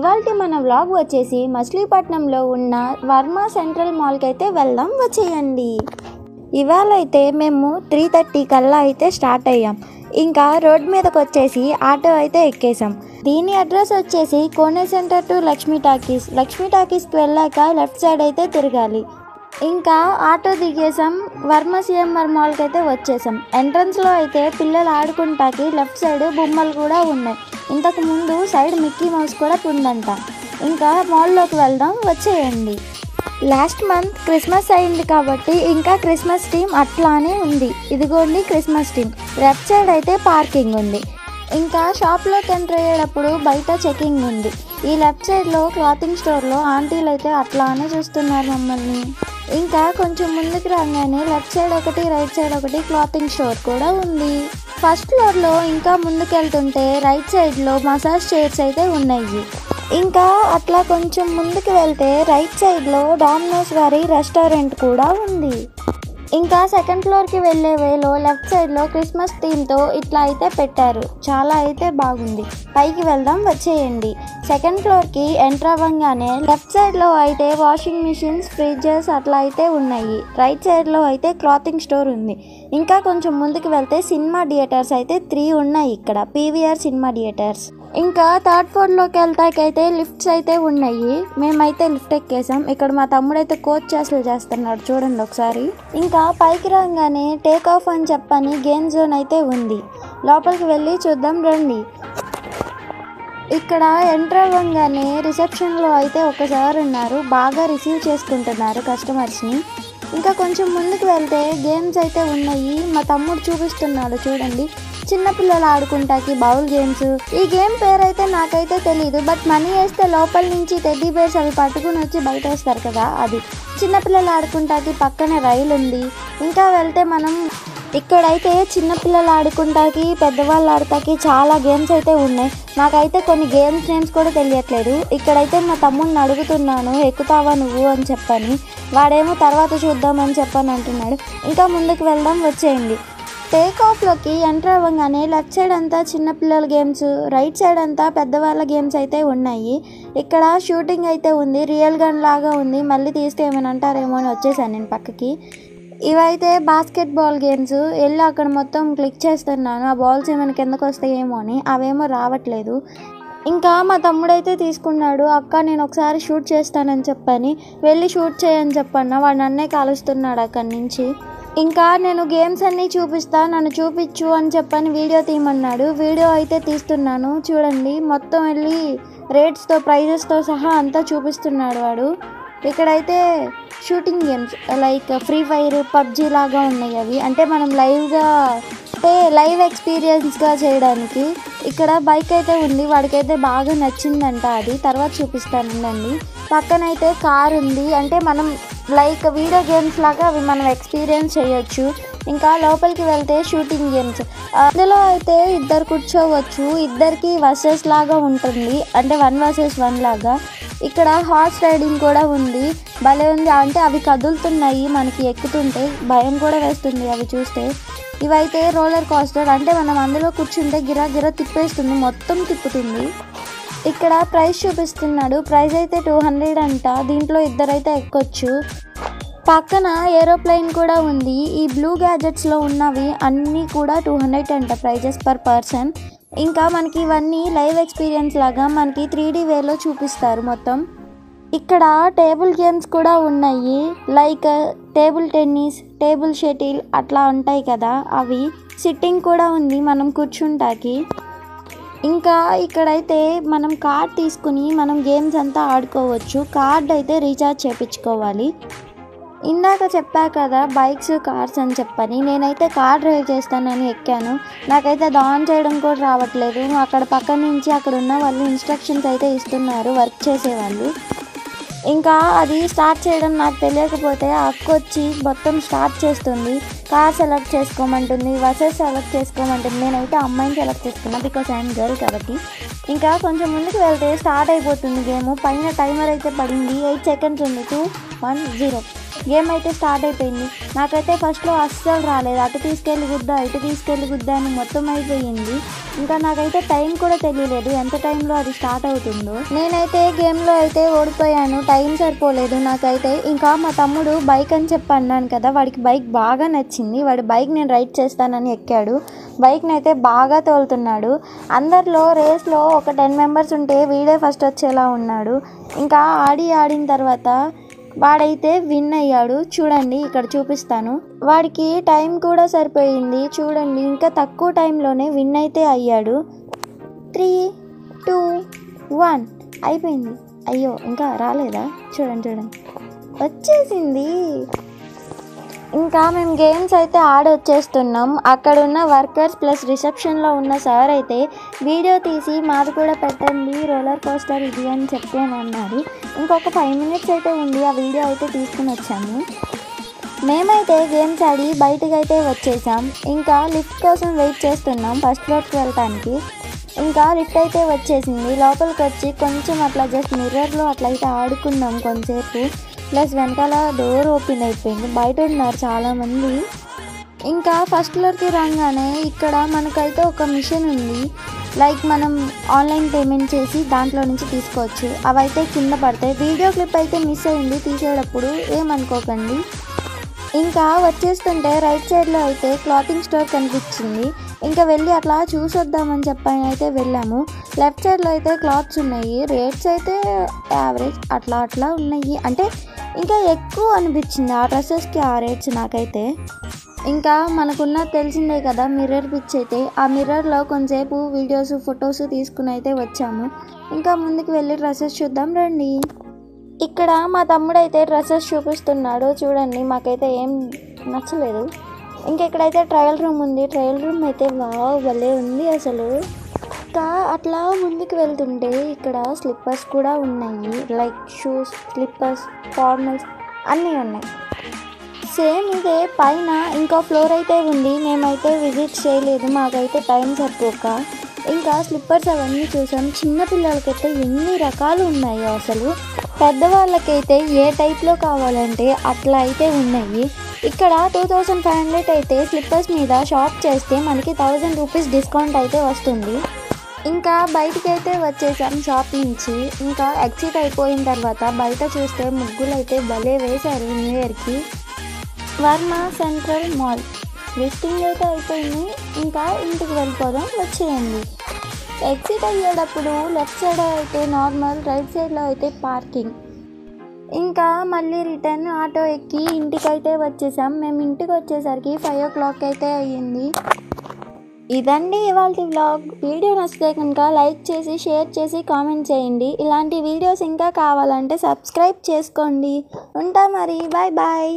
ఇవాల్టి మన వ్లాగ్ వచ్చేసి మచిలీపట్నంలో ఉన్న వర్మ సెంట్రల్ మాల్కి అయితే వెళ్దాం, వచ్చేయండి. ఇవాళ అయితే మేము 3:30 కల్లా అయితే స్టార్ట్ అయ్యాం. ఇంకా రోడ్ మీదకి వచ్చేసి ఆటో అయితే ఎక్కేసాం. దీని అడ్రస్ వచ్చేసి కోనే సెంటర్ టు లక్ష్మీ టాకీస్కి వెళ్ళాక లెఫ్ట్ సైడ్ అయితే తిరగాలి. ఇంకా ఆటో దిగేసాం, వర్మ సిఎంఆర్ మాల్కి అయితే వచ్చేసాం. ఎంట్రన్స్లో అయితే పిల్లలు ఆడుకుంటాకి లెఫ్ట్ సైడ్ బొమ్మలు కూడా ఉన్నాయి. ఇంతకు ముందు సైడ్ మిక్కీ మౌస్ కూడా ఉందంట. ఇంకా మాల్లోకి వెళ్దాం, వచ్చేయండి. లాస్ట్ మంత్ క్రిస్మస్ అయింది కాబట్టి ఇంకా క్రిస్మస్ థీమ్ అట్లానే ఉంది. ఇదిగోండి క్రిస్మస్ థీమ్. లెఫ్ట్ సైడ్ అయితే పార్కింగ్ ఉంది. ఇంకా షాప్లోకి ఎంటర్ అయ్యేటప్పుడు బయట చెకింగ్ ఉంది. ఈ లెఫ్ట్ సైడ్లో క్లాతింగ్ స్టోర్లో ఆంటీలు అయితే అట్లానే చూస్తున్నారు మమ్మల్ని. ఇంకా కొంచెం ముందుకు రాగానే లెఫ్ట్ సైడ్ ఒకటి, రైట్ సైడ్ ఒకటి క్లాతింగ్ స్టోర్ కూడా ఉంది. ఫస్ట్ ఫ్లోర్లో ఇంకా ముందుకెళ్తుంటే రైట్ సైడ్లో మసాజ్ చైర్స్ అయితే ఉన్నాయి. ఇంకా అట్లా కొంచెం ముందుకు వెళ్తే రైట్ సైడ్లో డామినోస్ గారి రెస్టారెంట్ కూడా ఉంది. ఇంకా సెకండ్ ఫ్లోర్కి వెళ్ళే వేలో లెఫ్ట్ సైడ్లో క్రిస్మస్ థీమ్తో ఇట్లా అయితే పెట్టారు. చాలా అయితే బాగుంది. పైకి వెళ్దాం, వచ్చేయండి. సెకండ్ ఫ్లోర్కి ఎంటర్ అవ్వగానే లెఫ్ట్ సైడ్లో అయితే వాషింగ్ మిషన్స్, ఫ్రిడ్జెస్ అట్లా అయితే ఉన్నాయి. రైట్ సైడ్లో అయితే క్లాతింగ్ స్టోర్ ఉంది. ఇంకా కొంచెం ముందుకు వెళ్తే సినిమా థియేటర్స్ అయితే 3 ఉన్నాయి ఇక్కడ, పీవీఆర్ సినిమా థియేటర్స్. ఇంకా థర్డ్ ఫ్లోర్లోకి వెళ్తాకైతే లిఫ్ట్స్ అయితే ఉన్నాయి. మేమైతే లిఫ్ట్ ఎక్కేసాం. ఇక్కడ మా తమ్ముడైతే కోచ్ చేస్తున్నాడు, చూడండి ఒకసారి. ఇంకా పైకి రాగానే టేక్ ఆఫ్ అని చెప్పని గేమ్ జోన్ అయితే ఉంది. లోపలికి వెళ్ళి చూద్దాం రండి. ఇక్కడ ఎంటర్ అవ్వగానే రిసెప్షన్లో అయితే ఒకసారి ఉన్నారు, బాగా రిసీవ్ చేసుకుంటున్నారు కస్టమర్స్ని. ఇంకా కొంచెం ముందుకు వెళ్తే గేమ్స్ అయితే ఉన్నాయి. మా తమ్ముడు చూపిస్తున్నాడు చూడండి, చిన్నపిల్లలు ఆడుకుంటాకి బౌల్ గేమ్స్. ఈ గేమ్ పేరు అయితే నాకైతే తెలీదు, బట్ మనీ వేస్తే లోపల నుంచి టెడ్డీ బేర్స్ అవి పట్టుకుని వచ్చి బయట వేస్తారు కదా, అది. చిన్నపిల్లలు ఆడుకుంటాకి పక్కనే రైలు ఉంది. ఇంకా వెళ్తే మనం ఇక్కడైతే చిన్నపిల్లలు ఆడుకుంటాకి, పెద్దవాళ్ళు ఆడటానికి చాలా గేమ్స్ అయితే ఉన్నాయి. నాకైతే కొన్ని గేమ్స్ నేమ్స్ కూడా తెలియట్లేదు. ఇక్కడైతే మా తమ్ముడిని అడుగుతున్నాను, ఎక్కుతావా నువ్వు అని చెప్పని. వాడేమో తర్వాత చూద్దామని చెప్పని అంటున్నాడు. ఇంకా ముందుకు వెళ్దాం, వచ్చేయండి. టేక్ ఆఫ్లోకి ఎంటర్ అవ్వగానే లెఫ్ట్ సైడ్ అంతా చిన్నపిల్లల గేమ్స్, రైట్ సైడ్ అంతా పెద్దవాళ్ళ గేమ్స్ అయితే ఉన్నాయి. ఇక్కడ షూటింగ్ అయితే ఉంది, రియల్ గన్ లాగా ఉంది. మళ్ళీ తీస్తే ఏమైనా అంటారేమో అని వచ్చేసాను నేను పక్కకి. ఇవైతే బాస్కెట్ బాల్ గేమ్స్. వెళ్ళి అక్కడ మొత్తం క్లిక్ చేస్తున్నాను, ఆ బాల్స్ ఏమైనా కిందకు వస్తాయేమో అని. అవేమో రావట్లేదు. ఇంకా మా తమ్ముడైతే తీసుకున్నాడు, అక్క నేను ఒకసారి షూట్ చేస్తానని చెప్పని. వెళ్ళి షూట్ చేయని చెప్పన్నా, వాడు నన్నే కాలుస్తున్నాడు అక్కడి నుంచి. ఇంకా నేను గేమ్స్ అన్నీ చూపిస్తా, నన్ను చూపించు అని చెప్పని వీడియో తీయమన్నాడు. వీడియో అయితే తీస్తున్నాను చూడండి. మొత్తం వెళ్ళి రేట్స్తో, ప్రైజెస్తో సహా అంతా చూపిస్తున్నాడు వాడు. ఇక్కడైతే shooting games like free fire, PUBG లాగా ఉన్నాయి అవి. అంటే మనం లైవ్ ఎక్స్పీరియన్స్గా చేయడానికి. ఇక్కడ బైక్ అయితే ఉంది, వాడికైతే బాగా నచ్చిందంట అది, తర్వాత చూపిస్తానండి. పక్కనైతే కార్ ఉంది, అంటే మనం లైక్ వీడియో గేమ్స్ లాగా అవి మనం ఎక్స్పీరియన్స్ చేయొచ్చు. ఇంకా లోపలికి వెళ్తే షూటింగ్ గేమ్స్, అందులో అయితే 2 కూర్చోవచ్చు. 2కి వర్సెస్ లాగా ఉంటుంది, అంటే 1 vs 1 లాగా. ఇక్కడ హార్స్ రైడింగ్ కూడా ఉంది, భలే ఉంది. అంటే అవి కదులుతున్నాయి, మనకి ఎక్కుతుంటే భయం కూడా వేస్తుంది అవి చూస్తే. ఇవైతే రోలర్ కోస్టర్, అంటే మనం అందులో కూర్చుంటే గిరా గిరా తిప్పేస్తుంది, మొత్తం తిప్పుతుంది. ఇక్కడ ప్రైస్ చూపిస్తున్నాడు, ప్రైస్ అయితే 200 అంట. దీంట్లో 2 అయితే ఎక్కొచ్చు. పక్కన ఏరోప్లేన్ కూడా ఉంది. ఈ బ్లూ గ్యాజెట్స్లో ఉన్నవి అన్నీ కూడా 200 అంట ప్రైజెస్ పర్ పర్సన్. ఇంకా మనకి ఇవన్నీ లైవ్ ఎక్స్పీరియన్స్ లాగా మనకి 3D వేలో చూపిస్తారు మొత్తం. ఇక్కడ టేబుల్ గేమ్స్ కూడా ఉన్నాయి, like table tennis, table shuttle అట్లా ఉంటాయి కదా అవి. సిట్టింగ్ కూడా ఉంది మనం కూర్చుంటాకి. ఇంకా ఇక్కడైతే మనం కార్డ్ తీసుకుని మనం గేమ్స్ అంతా ఆడుకోవచ్చు. కార్డ్ అయితే రీఛార్జ్ చేయించుకోవాలి. ఇందాక చెప్పా కదా బైక్స్, కార్స్ అని చెప్పని. నేనైతే కార్ డ్రైవ్ చేస్తానని ఎక్కాను. నాకైతే అది ఆన్ చేయడం కూడా రావట్లేదు. అక్కడ పక్క నుంచి అక్కడ ఉన్న వాళ్ళు ఇన్స్ట్రక్షన్స్ అయితే ఇస్తున్నారు, వర్క్ చేసేవాళ్ళు. ఇంకా అది స్టార్ట్ చేయడం నాకు తెలియకపోతే అక్క వచ్చి మొత్తం స్టార్ట్ చేస్తుంది. కార్ సెలెక్ట్ చేసుకోమంటుంది, వర్సెస్ సెలెక్ట్ చేసుకోమంటుంది. నేనైతే అమ్మాయిని సెలెక్ట్ చేసుకున్నాను, బికాస్ ఐఎమ్ గర్ల్ కాబట్టి. ఇంకా కొంచెం ముందుకు వెళ్తే స్టార్ట్ అయిపోతుంది గేమ్. పైన టైమర్ అయితే పడింది, 8 seconds ఉంది. 2, 1, 0. గేమ్ అయితే స్టార్ట్ అయిపోయింది. నాకైతే ఫస్ట్లో అస్సలు రాలేదు. అటు తీసుకెళ్ళి గుద్దా ఇటు తీసుకెళ్ళి గుద్దా అని మొత్తం అయిపోయింది. ఇంకా నాకైతే టైం కూడా తెలియలేదు ఎంత టైంలో అది స్టార్ట్ అవుతుందో. నేనైతే గేమ్లో అయితే ఓడిపోయాను. టైం సరిపోలేదు నాకైతే. ఇంకా మా తమ్ముడు బైక్ అని చెప్పి అన్నాను కదా, వాడికి బైక్ బాగా నచ్చింది. వాడి బైక్ నేను రైడ్ చేస్తానని ఎక్కాడు. బైక్ని అయితే బాగా తోలుతున్నాడు. అందరిలో రేస్లో ఒక 10 మెంబర్స్ ఉంటే వీడే ఫస్ట్ వచ్చేలా ఉన్నాడు. ఇంకా ఆడిన తర్వాత వాడైతే విన్ అయ్యాడు. చూడండి ఇక్కడ చూపిస్తాను. వాడికి టైం కూడా సరిపోయింది. చూడండి ఇంకా తక్కువ టైంలోనే విన్ అయితే అయ్యాడు. 3, 2, 1 అయిపోయింది. అయ్యో ఇంకా రాలేదా? చూడండి వచ్చేసింది. ఇంకా మేము గేమ్స్ అయితే ఆడొచ్చేస్తున్నాం. అక్కడ ఉన్న వర్కర్స్ ప్లస్ రిసెప్షన్లో ఉన్న సార్ అయితే వీడియో తీసి మాది కూడా పెట్టండి రోలర్ కోస్టర్ ఇది అని చెప్పామన్నారు. ఇంకొక 5 మినిట్స్ అయితే ఉంది. ఆ వీడియో అయితే తీసుకుని వచ్చాము. మేమైతే గేమ్స్ ఆడి బయటకు అయితే వచ్చేసాం. ఇంకా లిఫ్ట్ కోసం వెయిట్ చేస్తున్నాం ఫస్ట్ ఫ్లోర్కి వెళ్ళటానికి. ఇంకా లిఫ్ట్ అయితే వచ్చేసింది. లోపలికి వచ్చి కొంచెం అట్లా జస్ట్ మిర్రర్లో అట్లయితే ఆడుకున్నాం కొంచెంసేపు. ప్లస్ వెనకాల డోర్ ఓపెన్ అయిపోయింది. బయట ఉన్నారు చాలామంది. ఇంకా ఫస్ట్ ఫ్లోర్కి రాగానే ఇక్కడ మనకైతే ఒక మిషన్ ఉంది. లైక్ మనం ఆన్లైన్ పేమెంట్ చేసి దాంట్లో నుంచి తీసుకోవచ్చు. అవైతే కింద పడతాయి. వీడియో క్లిప్ అయితే మిస్ అయింది తీసేటప్పుడు, ఏమనుకోకండి. ఇంకా వచ్చేస్తుంటే రైట్ సైడ్లో అయితే క్లాతింగ్ స్టోర్ కనిపించింది. ఇంకా వెళ్ళి అట్లా చూసొద్దామని చెప్పని అయితే వెళ్ళాము. లెఫ్ట్ సైడ్లో అయితే క్లాత్స్ ఉన్నాయి. రేట్స్ అయితే యావరేజ్ అట్లా ఉన్నాయి. అంటే ఇంకా ఎక్కువ అనిపించింది ఆ డ్రెస్సెస్కి ఆ రేట్స్ నాకైతే. ఇంకా మనకున్న తెలిసిందే కదా మిర్రర్ పిచ్ అయితే. ఆ మిర్రర్లో కొంచెంసేపు వీడియోస్ ఫొటోస్ తీసుకుని అయితే వచ్చాము. ఇంకా ముందుకు వెళ్ళి డ్రెస్సెస్ చూద్దాం రండి. ఇక్కడ మా తమ్ముడు అయితే డ్రెస్సెస్ చూపిస్తున్నాడు. చూడండి మాకైతే ఏం నచ్చలేదు. ఇంకా ఇక్కడైతే ట్రయల్ రూమ్ ఉంది. ట్రయల్ రూమ్ అయితే భలే ఉంది అసలు. ఇంకా అట్లా ముందుకు వెళ్తుంటే ఇక్కడ స్లిప్పర్స్ కూడా ఉన్నాయి. లైక్ షూస్, స్లిప్పర్స్, ఫార్మల్స్ అన్నీ ఉన్నాయి. సేమ్ ఇదే పైన ఇంకో ఫ్లోర్ అయితే ఉంది. మేమైతే విజిట్ చేయలేదు, మాకైతే టైం సరిపోక. ఇంకా స్లిప్పర్స్ అవన్నీ చూసాం. చిన్నపిల్లలకైతే ఎన్ని రకాలు ఉన్నాయో అసలు. పెద్దవాళ్ళకైతే ఏ టైప్లో కావాలంటే అట్లా అయితే ఉన్నాయి. ఇక్కడ 2500 అయితే స్లిప్పర్స్ మీద షాప్ చేస్తే మనకి 1000 రూపీస్ డిస్కౌంట్ అయితే వస్తుంది. ఇంకా బయటికి అయితే వచ్చేసాం షాప్ నుంచి. ఇంకా ఎగ్జిట్ అయిపోయిన తర్వాత బయట చూస్తే ముగ్గులు అయితే భలే వేశారు న్యూ ఇయర్కి. వర్మ సెంట్రల్ మాల్ విజిటింగ్ అయితే అయిపోయింది. ఇంకా ఇంటికి వెళ్ళిపోదాం, వచ్చేయండి. ఎగ్జిట్ అయ్యేటప్పుడు లెఫ్ట్ సైడ్ అయితే నార్మల్, రైట్ సైడ్లో అయితే పార్కింగ్. ఇంకా మళ్ళీ రిటర్న్ ఆటో ఎక్కి ఇంటికైతే వచ్చేసాం. మేము ఇంటికి వచ్చేసరికి 5 o'clock అయితే అయ్యింది. ఇదండి ఇవాల్టి వ్లాగ్. వీడియో నచ్చితే కనుక లైక్ చేసి, షేర్ చేసి, కామెంట్ చేయండి. ఇలాంటి వీడియోస్ ఇంకా కావాలంటే సబ్స్క్రైబ్ చేసుకోండి. ఉంటా మరి, బాయ్ బాయ్.